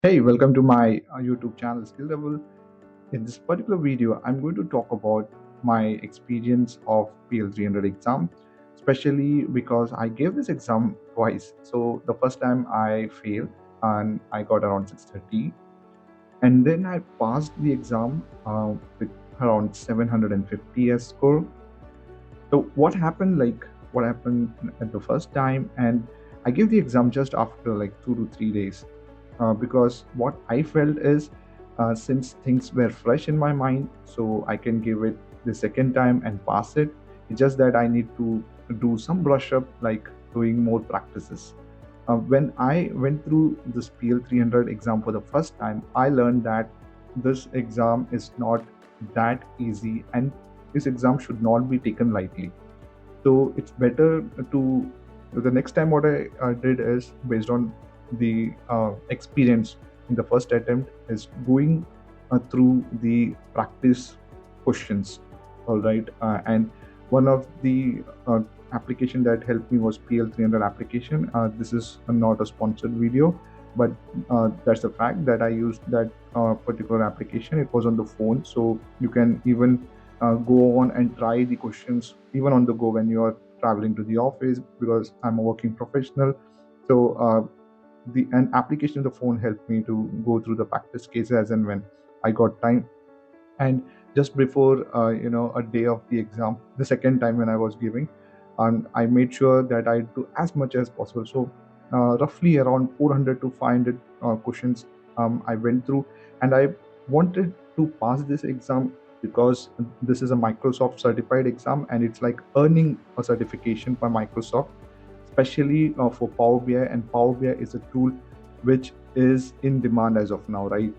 Hey, welcome to my YouTube channel Skilldouble. In this particular video, I'm going to talk about my experience of PL-300 exam, especially because I gave this exam twice. So the first time I failed and I got around 630, and then I passed the exam with around 750 as score. So what happened at the first time, and I gave the exam just after like 2 to 3 days, because what I felt is, since things were fresh in my mind, so I can give it the second time and pass it. It's just that I need to do some brush up, like doing more practices. When I went through this PL-300 exam for the first time, I learned that this exam is not that easy, and this exam should not be taken lightly. So it's better to the next time what I did is, based on the experience in the first attempt, is going through the practice questions. All right, and one of the application that helped me was PL-300 application. This is not a sponsored video, but that's the fact that I used that particular application. It was on the phone, so you can even go on and try the questions even on the go when you are traveling to the office, because I'm a working professional. So the an application on the phone helped me to go through the practice cases as and when I got time. And just before a day of the exam, the second time when I was giving, and I made sure that I do as much as possible. So roughly around 400 to 500 questions I went through, and I wanted to pass this exam because this is a Microsoft certified exam, and it's like earning a certification by Microsoft, especially for Power BI. And Power BI is a tool which is in demand as of now, right?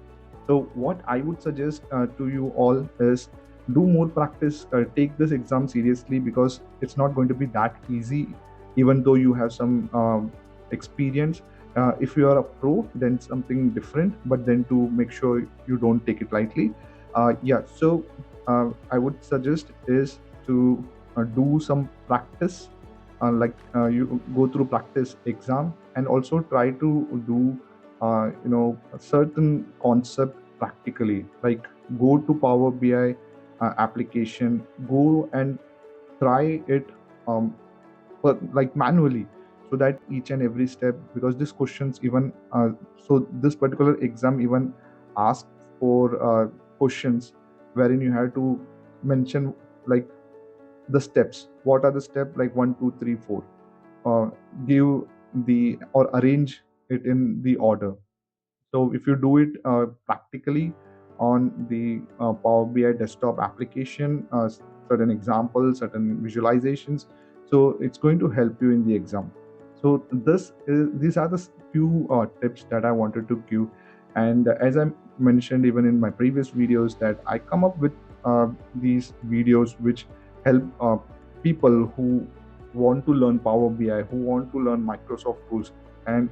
So what I would suggest to you all is, do more practice, take this exam seriously, because it's not going to be that easy, even though you have some experience. If you are a pro, then something different, but then to make sure you don't take it lightly. Yeah, so I would suggest is to do some practice, you go through practice exam, and also try to do a certain concept practically, like go to Power BI application, go and try it, um, but like manually, so that each and every step, because this questions even so this particular exam even asks for questions wherein you have to mention, like, the steps. What are the steps, like 1, 2, 3, 4, uh, give the or arrange it in the order. So if you do it practically on the Power BI desktop application, certain examples, certain visualizations, so it's going to help you in the exam. So these are the few tips that I wanted to give. And as I mentioned even in my previous videos, that I come up with these videos which help people who want to learn Power BI, who want to learn Microsoft tools. And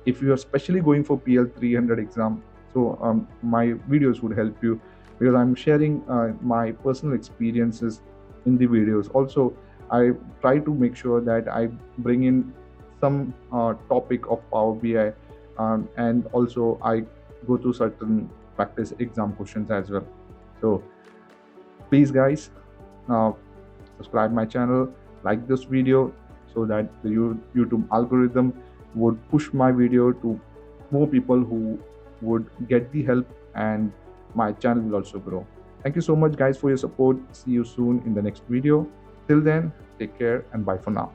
if you are especially going for PL-300 exam, so my videos would help you, because I'm sharing my personal experiences in the videos. Also, I try to make sure that I bring in some topic of Power BI, and also I go through certain practice exam questions as well. So please, guys, uh, subscribe my channel, like this video, so that the YouTube algorithm would push my video to more people who would get the help, and my channel will also grow. Thank you so much, guys, for your support. See you soon in the next video. Till then, take care and bye for now.